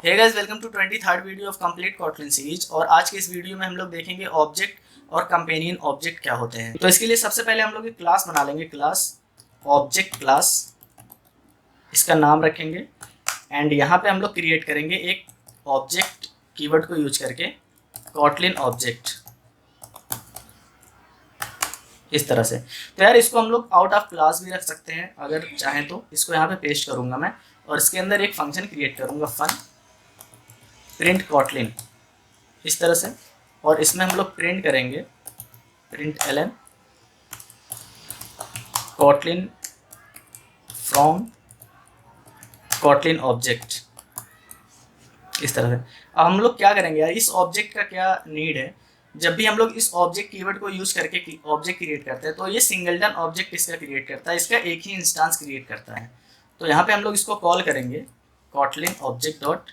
Hey guys, welcome to 23rd video of complete Kotlin series. और आज के इस वीडियो में हम लोग देखेंगे ऑब्जेक्ट और कंपेनियन ऑब्जेक्ट क्या होते हैं। तो इसके लिए सबसे पहले हम लोग एक क्लास बना लेंगे, क्लास ऑब्जेक्ट क्लास, इसका नाम रखेंगे। एंड यहाँ पे हम लोग क्रिएट करेंगे एक ऑब्जेक्ट कीवर्ड को यूज करके कॉटलिन ऑब्जेक्ट, इस तरह से। तो यार इसको हम लोग आउट ऑफ क्लास भी रख सकते हैं अगर चाहें तो। इसको यहाँ पे पेस्ट करूंगा मैं और इसके अंदर एक फंक्शन क्रिएट करूंगा फन प्रिंट कॉटलिन, इस तरह से। और इसमें हम लोग प्रिंट करेंगे println Kotlin from Kotlin object, इस तरह से। अब हम लोग क्या करेंगे यार, इस ऑब्जेक्ट का क्या नीड है। जब भी हम लोग इस ऑब्जेक्ट कीवर्ड को यूज करके ऑब्जेक्ट क्रिएट करते हैं तो ये सिंगलटन ऑब्जेक्ट इसका क्रिएट करता है, इसका एक ही इंस्टांस क्रिएट करता है। तो यहाँ पे हम लोग इसको कॉल करेंगे Kotlin object dot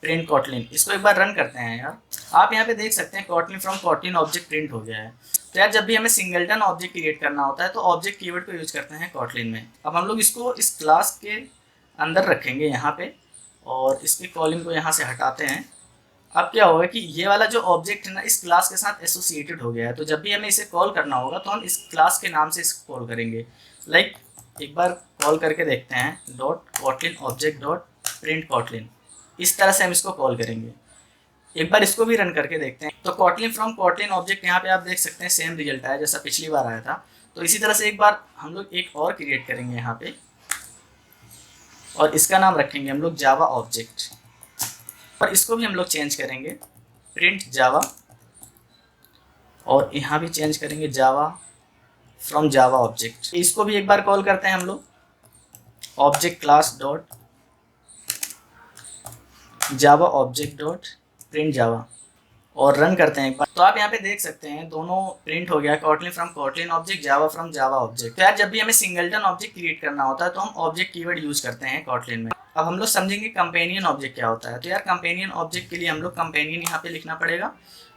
print Kotlin. इसको एक बार रन करते हैं यार। आप यहाँ पे देख सकते हैं Kotlin from Kotlin object print हो गया है। तो यार जब भी हमें सिंगलटन ऑब्जेक्ट क्रिएट करना होता है तो ऑब्जेक्ट कीवर्ड को यूज करते हैं कॉटलिन में। अब हम लोग इसको इस क्लास के अंदर रखेंगे यहाँ पे और इसके कॉलिंग को यहाँ से हटाते हैं। अब क्या होगा कि ये वाला जो ऑब्जेक्ट है ना इस क्लास के साथ एसोसिएटेड हो गया है। तो जब भी हमें इसे कॉल करना होगा तो हम इस क्लास के नाम से इसको कॉल करेंगे। लाइक एक बार कॉल करके देखते हैं dot Kotlin object dot print Kotlin, इस तरह से हम इसको कॉल करेंगे। एक बार इसको भी रन करके देखते हैं। तो कॉटलिन फ्रॉम कॉटलिन ऑब्जेक्ट यहाँ पे आप देख सकते हैं सेम रिजल्ट आया जैसा पिछली बार आया था। तो इसी तरह से एक बार हम लोग एक और क्रिएट करेंगे यहाँ पे और इसका नाम रखेंगे हम लोग जावा ऑब्जेक्ट। और इसको भी हम लोग चेंज करेंगे प्रिंट जावा और यहाँ भी चेंज करेंगे जावा फ्रॉम जावा ऑब्जेक्ट। इसको भी एक बार कॉल करते हैं हम लोग object class dot Java object dot print Java और रन करते हैं एक बार। तो आप यहाँ पे देख सकते हैं दोनों प्रिंट हो गया, Kotlin from Kotlin object, Java from Java object. तो यार जब भी हमें सिंगलटन ऑब्जेक्ट क्रिएट करना होता है तो हम ऑब्जेक्ट कीवर्ड यूज करते हैं कॉटलिन में। अब हम लोग समझेंगे कंपेनियन ऑब्जेक्ट क्या होता है। तो यार कंपेनियन ऑब्जेक्ट के लिए हम लोग कंपेनियन यहाँ पे लिखना पड़ेगा।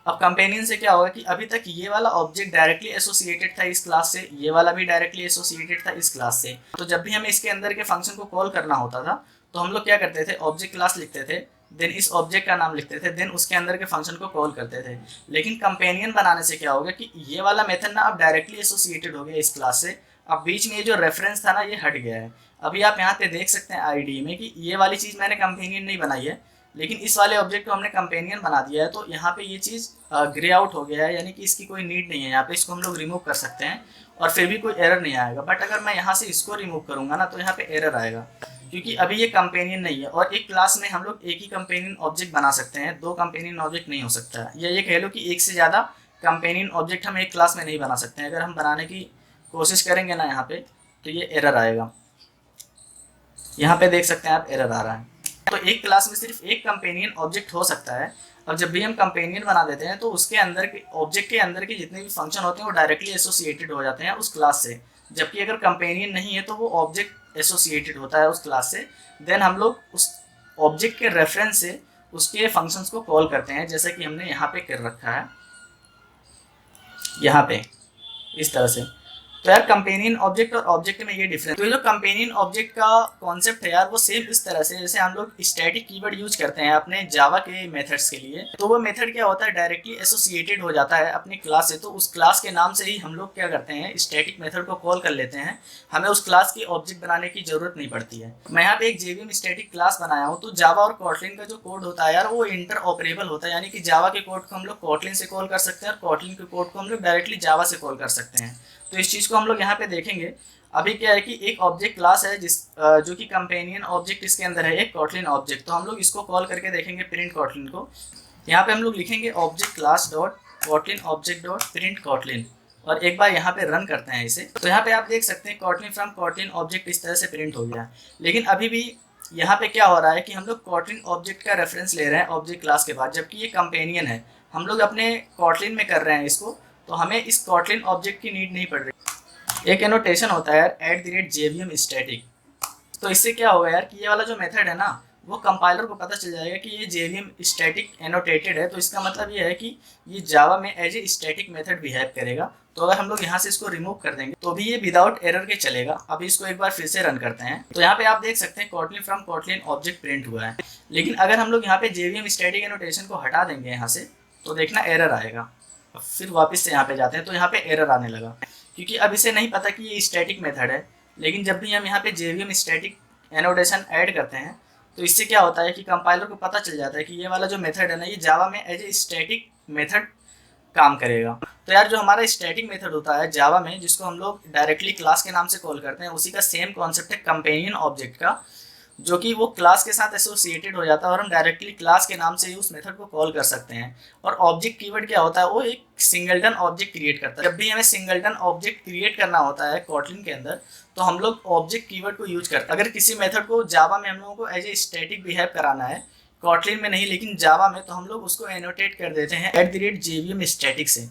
अब कंपेनियन से क्या होगा कि अभी तक ये वाला ऑब्जेक्ट डायरेक्टली एसोसिएटेड था इस क्लास से, ये वाला भी डायरेक्टली एसोसिएटेड था इस क्लास से। तो जब भी हमें इसके अंदर के फंक्शन को कॉल करना होता था तो हम लोग क्या करते थे, ऑब्जेक्ट क्लास लिखते थे, देन इस ऑब्जेक्ट का नाम लिखते थे, देन उसके अंदर के फंक्शन को कॉल करते थे। लेकिन कंपेनियन बनाने से क्या होगा कि ये वाला मेथड ना अब डायरेक्टली एसोसिएटेड हो गया इस क्लास से। अब बीच में ये जो रेफरेंस था ना ये हट गया है। अभी आप यहाँ पे देख सकते हैं आईडी में कि ये वाली चीज़ मैंने कंपेनियन नहीं बनाई है, लेकिन इस वाले ऑब्जेक्ट को हमने कंपेनियन बना दिया है। तो यहाँ पे ये चीज़ ग्रे आउट हो गया है, यानी कि इसकी कोई नीड नहीं है। यहाँ पे इसको हम लोग रिमूव कर सकते हैं और फिर भी कोई एरर नहीं आएगा। बट अगर मैं यहाँ से इसको रिमूव करूँगा ना तो यहाँ पे एरर आएगा, क्योंकि अभी ये कंपेनियन नहीं है। और एक क्लास में हम लोग एक ही कंपेनियन ऑब्जेक्ट बना सकते हैं, दो कंपेनियन ऑब्जेक्ट नहीं हो सकता है। या ये कह लो कि एक से ज़्यादा कंपेनियन ऑब्जेक्ट हम एक क्लास में नहीं बना सकते हैं। अगर हम बनाने की कोशिश करेंगे ना यहाँ पे तो ये एरर आएगा। यहाँ पे देख सकते हैं आप एरर आ रहा है। तो एक क्लास में सिर्फ एक कंपेनियन ऑब्जेक्ट हो सकता है। अब जब भी हम कंपेनियन बना देते हैं तो उसके अंदर के ऑब्जेक्ट के अंदर के जितने भी फंक्शन होते हैं वो डायरेक्टली एसोसिएटेड हो जाते हैं उस क्लास से। जबकि अगर कंपेनियन नहीं है तो वो ऑब्जेक्ट एसोसिएटेड होता है उस क्लास से। देन हम लोग उस ऑब्जेक्ट के रेफरेंस से उसके फंक्शंस को कॉल करते हैं, जैसे कि हमने यहाँ पे कर रखा है, यहाँ पे इस तरह से। तो यार कंपेनियन ऑब्जेक्ट और ऑब्जेक्ट में ये डिफरेंस। तो ये जो कंपेनियन ऑब्जेक्ट का कॉन्सेप्ट है यार वो सेम इस तरह से जैसे हम लोग स्टैटिक कीवर्ड यूज करते हैं अपने जावा के मेथड्स के लिए। तो वो मेथड क्या होता है, डायरेक्टली एसोसिएटेड हो जाता है अपनी क्लास से। तो उस क्लास के नाम से ही हम लोग क्या करते हैं, स्टैटिक मेथड को कॉल कर लेते हैं। हमें उस क्लास की ऑब्जेक्ट बनाने की जरूरत नहीं पड़ती है। मैं यहाँ पे एक जेवीएम स्टैटिक क्लास बनाया हूँ। तो जावा और कॉटलिन का जो कोड होता है यार वो इंटर ऑपरेबल होता है, यानी कि जावा के कोड को हम लोग कॉटलिन से कॉल कर सकते हैं और कॉटलिन के कोड को हम लोग डायरेक्टली जावा से कॉल कर सकते हैं। तो इस चीज़ को हम लोग यहाँ पे देखेंगे। अभी क्या है कि एक ऑब्जेक्ट क्लास है जो कि कंपेनियन ऑब्जेक्ट इसके अंदर है एक कॉटलिन ऑब्जेक्ट। तो हम लोग इसको कॉल करके देखेंगे प्रिंट कॉटलिन को। यहाँ पे हम लोग लिखेंगे object class dot Kotlin object dot print Kotlin और एक बार यहाँ पे रन करते हैं इसे। तो यहाँ पे आप देख सकते हैं कॉटलिन फ्रॉम कॉटलिन ऑब्जेक्ट इस तरह से प्रिंट हो गया। लेकिन अभी भी यहाँ पे क्या हो रहा है कि हम लोग कॉटलिन ऑब्जेक्ट का रेफरेंस ले रहे हैं ऑब्जेक्ट क्लास के बाद, जबकि ये कंपेनियन है। हम लोग अपने कॉटलिन में कर रहे हैं इसको, तो हमें इस कॉटलिन ऑब्जेक्ट की नीड नहीं पड़ रही। एक एनोटेशन होता है यार @JVM स्टैटिक। तो इससे क्या होगा यार कि ये वाला जो मेथड है ना वो कंपाइलर को पता चल जाएगा कि ये JVM स्टैटिक एनोटेटेड है। तो इसका मतलब ये है कि ये जावा में as a static method behave करेगा तो अगर हम लोग यहाँ से इसको रिमूव कर देंगे तो भी ये विदाउट एरर के चलेगा। अब इसको एक बार फिर से रन करते हैं तो यहाँ पे आप देख सकते हैं Kotlin from Kotlin object print हुआ है। लेकिन अगर हम लोग यहाँ पे जेवीएम स्टैटिक एनोटेशन को हटा देंगे यहाँ से तो देखना एरर आएगा। फिर वापस से यहाँ पे जाते हैं तो यहाँ पे एरर आने लगा, क्योंकि अब इसे नहीं पता कि ये स्टैटिक मेथड है। लेकिन जब भी हम यहाँ पे जेवीएम स्टैटिक एनोटेशन ऐड करते हैं तो इससे क्या होता है कि कंपाइलर को पता चल जाता है कि ये वाला जो मेथड है ना, ये जावा में एज ए स्टैटिक मेथड काम करेगा। तो यार जो हमारा स्टैटिक मेथड होता है जावा में, जिसको हम लोग डायरेक्टली क्लास के नाम से कॉल करते हैं, उसी का सेम कॉन्सेप्ट है कंपेनियन ऑब्जेक्ट का, जो कि वो क्लास के साथ एसोसिएटेड हो जाता है और हम डायरेक्टली क्लास के नाम से ही उस मेथड को कॉल कर सकते हैं। और ऑब्जेक्ट कीवर्ड क्या होता है, वो एक सिंगलटन ऑब्जेक्ट क्रिएट करता है। जब भी हमें सिंगलटन ऑब्जेक्ट क्रिएट करना होता है कोटलिन के अंदर तो हम लोग ऑब्जेक्ट कीवर्ड को यूज करते हैं। अगर किसी मेथड को जावा में हम लोगों को एज ए स्टैटिक बिहेव कराना है, कोटलिन में नहीं लेकिन जावा में, तो हम लोग उसको एनोटेट कर देते हैं @JVM स्टैटिक से।